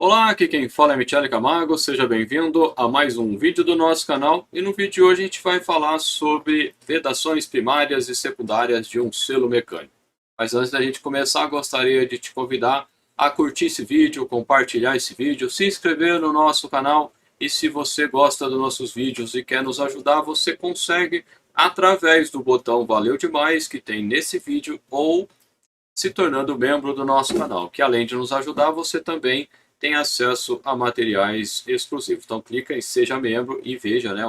Olá, aqui quem fala é Michele Camargo, seja bem-vindo a mais um vídeo do nosso canal. E no vídeo de hoje a gente vai falar sobre vedações primárias e secundárias de um selo mecânico. Mas antes da gente começar, gostaria de te convidar a curtir esse vídeo, compartilhar esse vídeo, se inscrever no nosso canal. E se você gosta dos nossos vídeos e quer nos ajudar, você consegue através do botão Valeu Demais que tem nesse vídeo ou se tornando membro do nosso canal, que além de nos ajudar, você também tem acesso a materiais exclusivos. Então clica em Seja Membro e veja, né,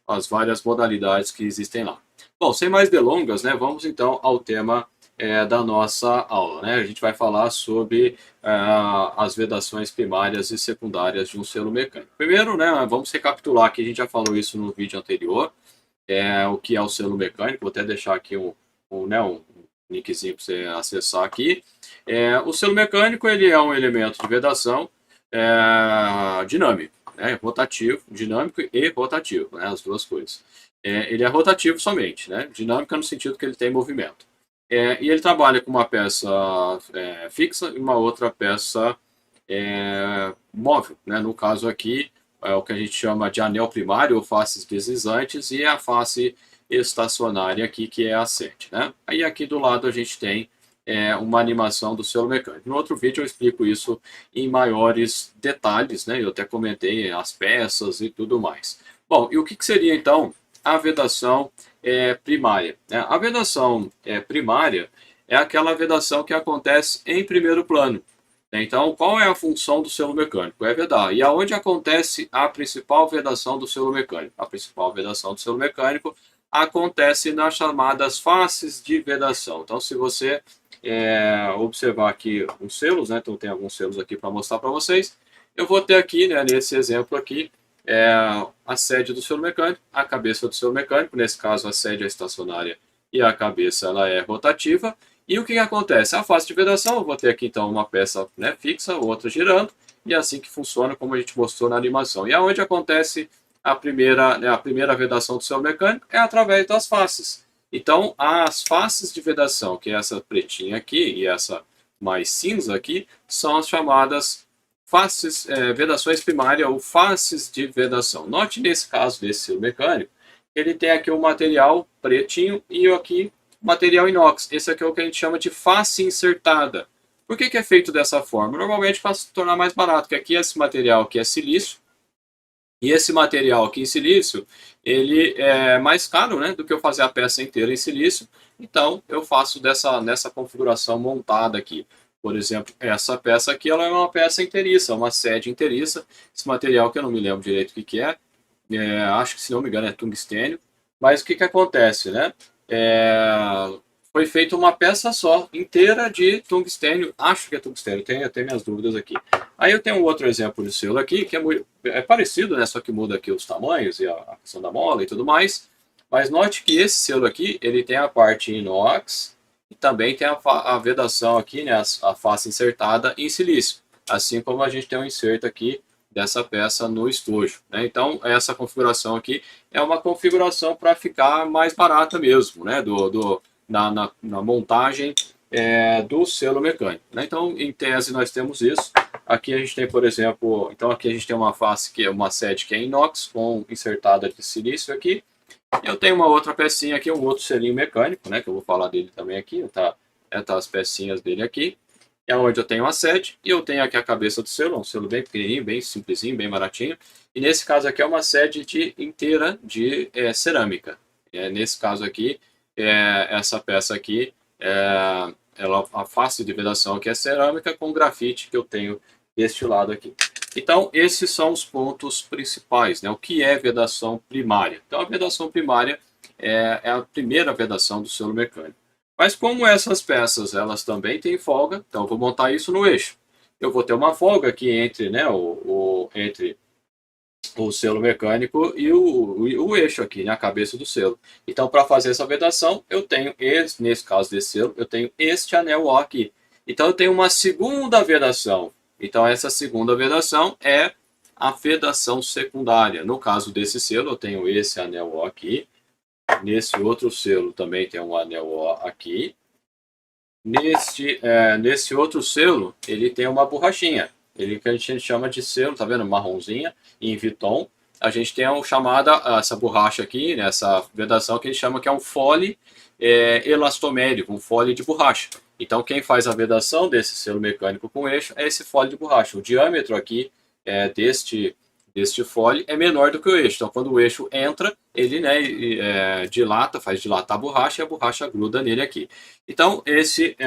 as várias modalidades que existem lá. Bom, sem mais delongas, né, vamos então ao tema da nossa aula. Né? A gente vai falar sobre as vedações primárias e secundárias de um selo mecânico. Primeiro, né, vamos recapitular que a gente já falou isso no vídeo anterior, o que é o selo mecânico. Vou até deixar aqui um linkzinho para você acessar aqui. O selo mecânico ele é um elemento de vedação dinâmico, né? Rotativo, dinâmico e rotativo, né? As duas coisas. Ele é rotativo somente, né? Dinâmico no sentido que ele tem movimento. E ele trabalha com uma peça fixa e uma outra peça móvel, né? No caso aqui, é o que a gente chama de anel primário ou faces deslizantes e a face estacionária aqui, que é a sete, né? Aí aqui do lado a gente tem uma animação do selo mecânico. No outro vídeo eu explico isso em maiores detalhes, né? Eu até comentei as peças e tudo mais. Bom, e o que seria então a vedação primária? A vedação primária é aquela vedação que acontece em primeiro plano. Então, qual é a função do selo mecânico? É vedar. E aonde acontece a principal vedação do selo mecânico? A principal vedação do selo mecânico acontece nas chamadas faces de vedação. Então, se você observar aqui os selos, né? Então tem alguns selos aqui para mostrar para vocês. Eu vou ter aqui, né, nesse exemplo aqui, a sede do selo mecânico, a cabeça do selo mecânico. Nesse caso, a sede é estacionária e a cabeça ela é rotativa. E o que acontece? A face de vedação, eu vou ter aqui então uma peça, né, fixa, outra girando, e é assim que funciona, como a gente mostrou na animação. E aonde acontece a primeira vedação do selo mecânico é através das faces. Então, as faces de vedação, que é essa pretinha aqui e essa mais cinza aqui, são as chamadas faces, vedações primárias ou faces de vedação. Note nesse caso desse selo mecânico, ele tem aqui o material pretinho e aqui material inox. Esse aqui é o que a gente chama de face insertada. Por que é feito dessa forma? Normalmente para se tornar mais barato, que aqui esse material aqui é silício, e esse material aqui em silício, ele é mais caro, né, do que eu fazer a peça inteira em silício. Então, eu faço nessa configuração montada aqui. Por exemplo, essa peça aqui ela é uma peça inteiriça, uma sede inteiriça. Esse material que eu não me lembro direito o que é, acho que se não me engano é tungstênio. Mas o que acontece, né? Foi feita uma peça só, inteira de tungstênio. Acho que é tungstênio, eu tenho minhas dúvidas aqui. Aí eu tenho um outro exemplo de selo aqui, que é parecido, né? Só que muda aqui os tamanhos e a questão da mola e tudo mais. Mas note que esse selo aqui, ele tem a parte inox e também tem a vedação aqui, né? A face insertada em silício. Assim como a gente tem um inserto aqui dessa peça no estojo, né? Então, essa configuração aqui é uma configuração para ficar mais barata mesmo, né? Na montagem do selo mecânico, né? Então, em tese, nós temos isso. Aqui a gente tem, por exemplo, então aqui a gente tem uma face que é uma sede que é inox, com insertada de silício aqui. Eu tenho uma outra pecinha aqui, um outro selinho mecânico, né? Que eu vou falar dele também aqui, tá as pecinhas dele aqui. É onde eu tenho a sede, e eu tenho aqui a cabeça do selo, um selo bem pequenininho, bem simplesinho, bem baratinho. E nesse caso aqui é uma sede inteira de cerâmica. Nesse caso aqui, essa peça aqui, a face de vedação aqui é cerâmica com grafite que eu tenho deste lado aqui. Então, esses são os pontos principais, né? O que é vedação primária? Então, a vedação primária é a primeira vedação do selo mecânico. Mas como essas peças elas também têm folga, então eu vou montar isso no eixo. Eu vou ter uma folga aqui entre, né, entre o selo mecânico e o eixo aqui, na cabeça do selo. Então, para fazer essa vedação, eu tenho, nesse caso desse selo, eu tenho este anel O aqui. Então, eu tenho uma segunda vedação. Então, essa segunda vedação é a vedação secundária. No caso desse selo, eu tenho esse anel O aqui. Nesse outro selo também tem um anel O aqui. Nesse outro selo, ele tem uma borrachinha. ele que a gente chama de selo, tá vendo? Marronzinha, em Viton. A gente tem essa borracha aqui, né, essa vedação que a gente chama que é um fole elastomérico, um fole de borracha. Então quem faz a vedação desse selo mecânico com eixo é esse fole de borracha. O diâmetro aqui deste fole é menor do que o eixo. Então quando o eixo entra, ele, né, dilata, faz dilatar a borracha e a borracha gruda nele aqui. Então esse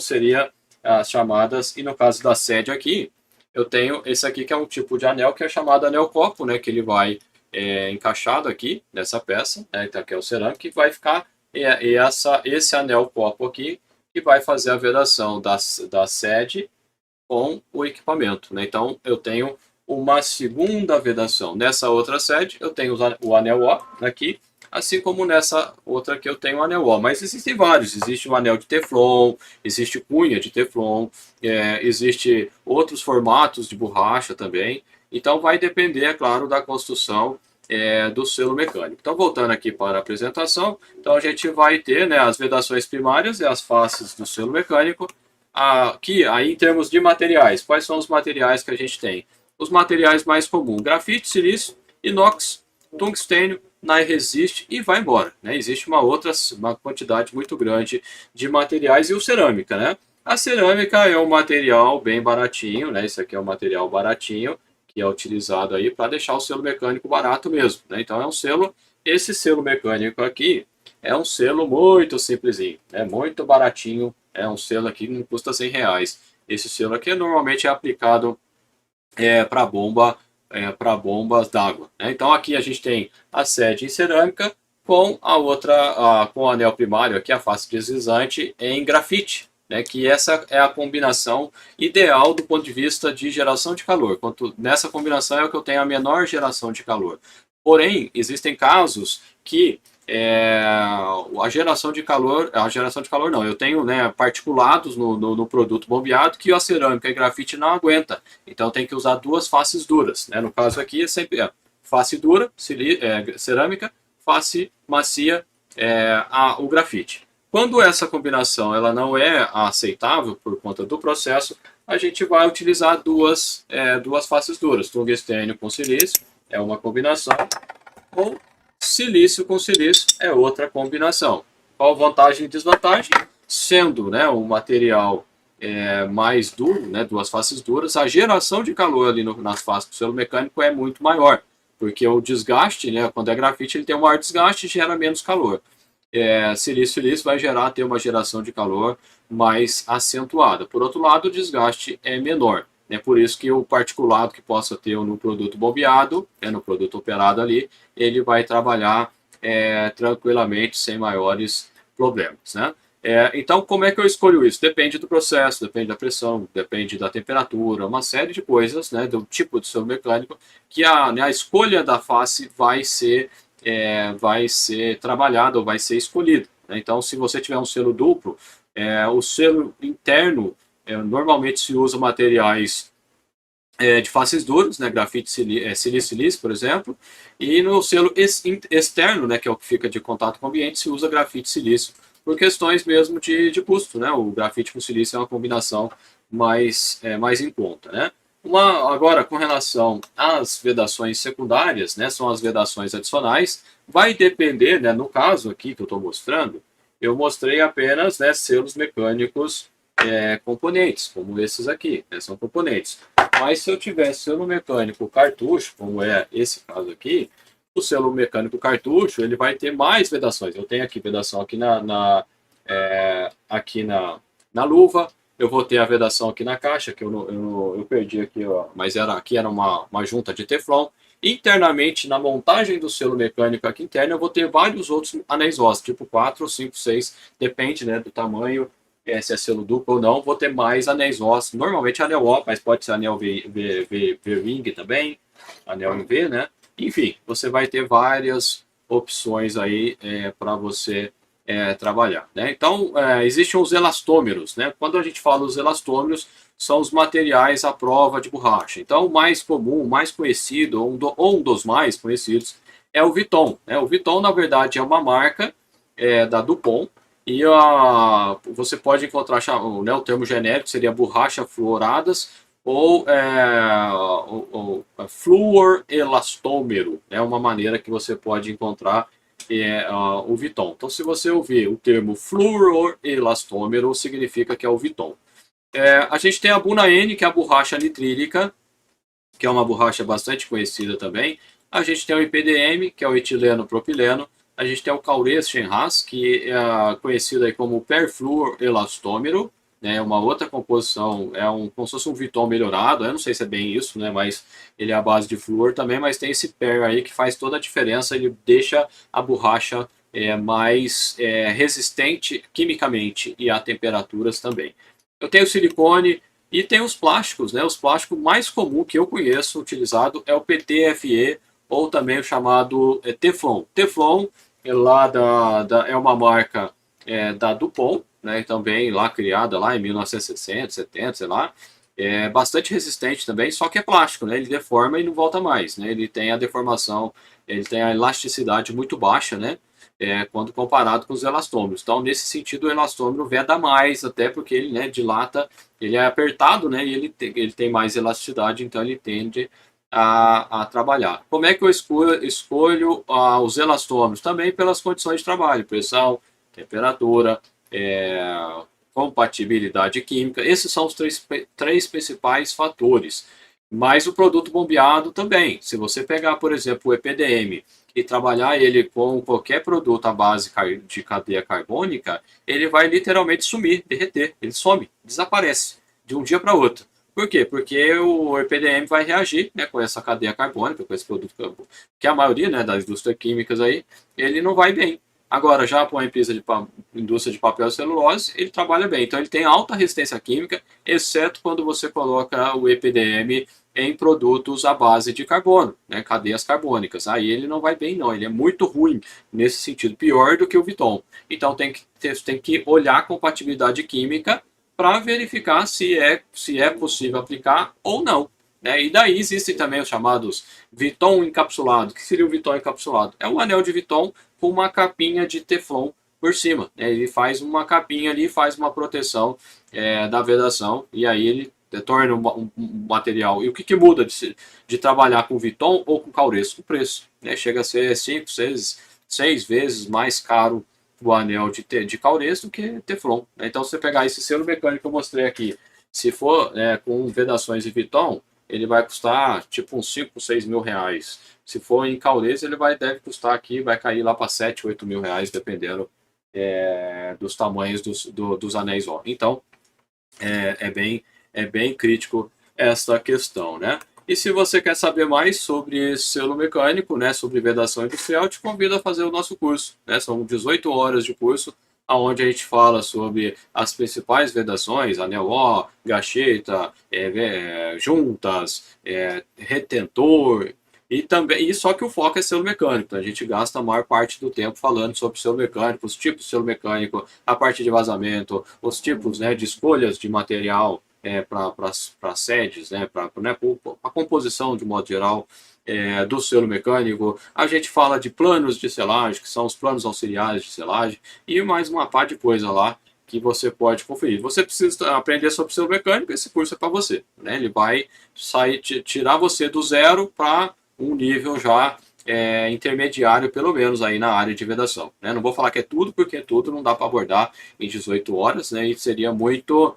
seria as chamadas, e no caso da sede aqui, eu tenho esse aqui que é um tipo de anel que é chamado anel copo, né, que ele vai encaixado aqui nessa peça, né, então aqui é o cerâmico, e vai ficar esse anel copo aqui, que vai fazer a vedação da sede com o equipamento, né? Então eu tenho uma segunda vedação. Nessa outra sede eu tenho o anel O aqui, assim como nessa outra aqui eu tenho o anel O. Mas existem vários. Existe um anel de Teflon, existe cunha de Teflon, existe outros formatos de borracha também. Então vai depender, é claro, da construção do selo mecânico. Então voltando aqui para a apresentação, então a gente vai ter, né, as vedações primárias e as faces do selo mecânico. Aqui, aí em termos de materiais, quais são os materiais que a gente tem? Os materiais mais comuns: grafite, silício, inox, tungstênio, nai-resist e vai embora, né? Existe uma quantidade muito grande de materiais, e o cerâmica, né? A cerâmica é um material bem baratinho, né? Esse aqui é um material baratinho que é utilizado aí para deixar o selo mecânico barato mesmo, né? Então é um selo, esse selo mecânico aqui é um selo muito simplesinho, né? Muito baratinho, é um selo aqui que não custa R$100. Esse selo aqui normalmente é aplicado para bombas d'água, né? Então aqui a gente tem a sede em cerâmica com com o anel primário aqui, a face deslizante em grafite, né? Que essa é a combinação ideal do ponto de vista de geração de calor. Nessa combinação é o que eu tenho a menor geração de calor. Porém, existem casos que a geração de calor não, eu tenho, né, particulados no produto bombeado que a cerâmica e grafite não aguenta, então tem que usar duas faces duras, né? No caso aqui é sempre face dura, cerâmica, face macia, o grafite. Quando essa combinação ela não é aceitável por conta do processo, a gente vai utilizar duas faces duras, tungstênio com silício é uma combinação, ou silício com silício é outra combinação. Qual vantagem e desvantagem? Sendo, né, um material mais duro, né, duas faces duras, a geração de calor ali nas faces do selo mecânico é muito maior, porque o desgaste, né, quando é grafite, ele tem um maior desgaste e gera menos calor. Silício vai ter uma geração de calor mais acentuada. Por outro lado, o desgaste é menor. É por isso que o particulado que possa ter no produto bombeado, no produto operado ali, ele vai trabalhar tranquilamente, sem maiores problemas, né? Então, como é que eu escolho isso? Depende do processo, depende da pressão, depende da temperatura, uma série de coisas, né, do tipo de selo mecânico, que a escolha da face vai ser trabalhada ou vai ser escolhida, né? Então, se você tiver um selo duplo, o selo interno, normalmente se usa materiais de faces duras, né, grafite, silício, por exemplo, e no selo externo, né, que é o que fica de contato com o ambiente, se usa grafite silício, por questões mesmo de custo, né? O grafite com silício é uma combinação mais em conta, né? Agora, com relação às vedações secundárias, né, são as vedações adicionais, vai depender, né, no caso aqui que eu estou mostrando, eu mostrei apenas, né, selos mecânicos componentes, como esses aqui, né, são componentes. Mas se eu tivesse selo mecânico cartucho, como é esse caso aqui, o selo mecânico cartucho ele vai ter mais vedações. Eu tenho aqui vedação aqui na luva, eu vou ter a vedação aqui na caixa, que eu perdi aqui, ó, mas aqui era uma junta de Teflon. Internamente, na montagem do selo mecânico aqui interno, eu vou ter vários outros anéis ósseos, tipo 4, 5, 6, depende, né, do tamanho, se é selo duplo ou não, vou ter mais anéis ósseos. Normalmente anel O, mas pode ser anel V-ring também, anel em V, né? Enfim, você vai ter várias opções aí para você trabalhar, né? Então, existem os elastômeros, né? Quando a gente fala os elastômeros, são os materiais à prova de borracha. Então, o mais comum, o mais conhecido, ou um dos mais conhecidos, é o Viton, né? O Viton, na verdade, é uma marca da Dupont, e você pode encontrar, né, o termo genérico seria borracha fluoradas, ou o fluorelastômero, é uma maneira que você pode encontrar o Viton. Então, se você ouvir o termo fluorelastômero, significa que é o Viton. A gente tem a Buna N, que é a borracha nitrílica, que é uma borracha bastante conhecida também. A gente tem o IPDM, que é o etileno propileno. A gente tem o Kaures Shenhas, que é conhecido aí como perfluorelastômero, né, uma outra composição, como se fosse um Viton melhorado, eu não sei se é bem isso, né, mas ele é a base de flúor também, mas tem esse per aí que faz toda a diferença, ele deixa a borracha mais resistente quimicamente e a temperaturas também. Eu tenho silicone e tem os plásticos, né, os plásticos mais comum que eu conheço utilizado é o PTFE, ou também o chamado Teflon. Teflon é uma marca da Dupont, né, também lá criada lá em 1960, 70, sei lá, é bastante resistente também, só que é plástico, né, ele deforma e não volta mais, né, ele tem a deformação, ele tem a elasticidade muito baixa, né, quando comparado com os elastômeros. Então, nesse sentido, o elastômero veda mais, até porque ele, né, dilata, ele é apertado, né, e ele tem mais elasticidade, então ele tende a trabalhar. Como é que eu escolho os elastômeros? Também pelas condições de trabalho, pressão, temperatura, compatibilidade química. Esses são os três principais fatores. Mas o produto bombeado também. Se você pegar, por exemplo, o EPDM e trabalhar ele com qualquer produto à base de cadeia carbônica, ele vai literalmente sumir, derreter. Ele some, desaparece de um dia para outro. Por quê? Porque o EPDM vai reagir, né, com essa cadeia carbônica, com esse produto que a maioria, né, das indústrias químicas aí, ele não vai bem. Agora, já para uma indústria de papel e celulose, ele trabalha bem. Então, ele tem alta resistência química, exceto quando você coloca o EPDM em produtos à base de carbono, né, cadeias carbônicas. Aí ele não vai bem, não. Ele é muito ruim nesse sentido, pior do que o Viton. Então, tem que olhar a compatibilidade química para verificar se é possível aplicar ou não. Né? E daí existem também os chamados Viton encapsulado. O que seria o Viton encapsulado? É um anel de Viton com uma capinha de Teflon por cima. Né? Ele faz uma capinha ali, faz uma proteção da vedação, e aí ele torna um material. E o que muda de trabalhar com Viton ou com Kaures? O preço. Né? Chega a ser 5, 6 vezes mais caro o anel de Kaures do que Teflon. Né? Então, se você pegar esse selo mecânico que eu mostrei aqui, se for com vedações de Viton, ele vai custar tipo uns 5, 6 mil reais. Se for em Kaures, ele deve custar aqui, vai cair lá para 7, 8 mil reais, dependendo dos tamanhos dos anéis OR. Então, é bem crítico essa questão, né? E se você quer saber mais sobre selo mecânico, né, sobre vedação industrial, te convido a fazer o nosso curso. Né? São 18 horas de curso, onde a gente fala sobre as principais vedações, anel O, gacheta, juntas, retentor, e só que o foco é selo mecânico. Então a gente gasta a maior parte do tempo falando sobre selo mecânico, os tipos de selo mecânico, a parte de vazamento, os tipos, né, de escolhas de material para sedes, né, para a composição de modo geral do selo mecânico. A gente fala de planos de selagem, que são os planos auxiliares de selagem, e mais uma par de coisa lá que você pode conferir. Você precisa aprender sobre selo mecânico, esse curso é para você. Né? Ele vai tirar você do zero para um nível já intermediário, pelo menos aí na área de vedação. Né? Não vou falar que é tudo, porque tudo não dá para abordar em 18 horas, né? E seria muito,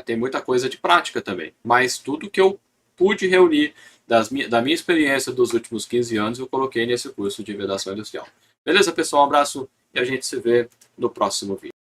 tem muita coisa de prática também. Mas tudo que eu pude reunir da minha experiência dos últimos 15 anos, eu coloquei nesse curso de vedação industrial. Beleza, pessoal? Um abraço e a gente se vê no próximo vídeo.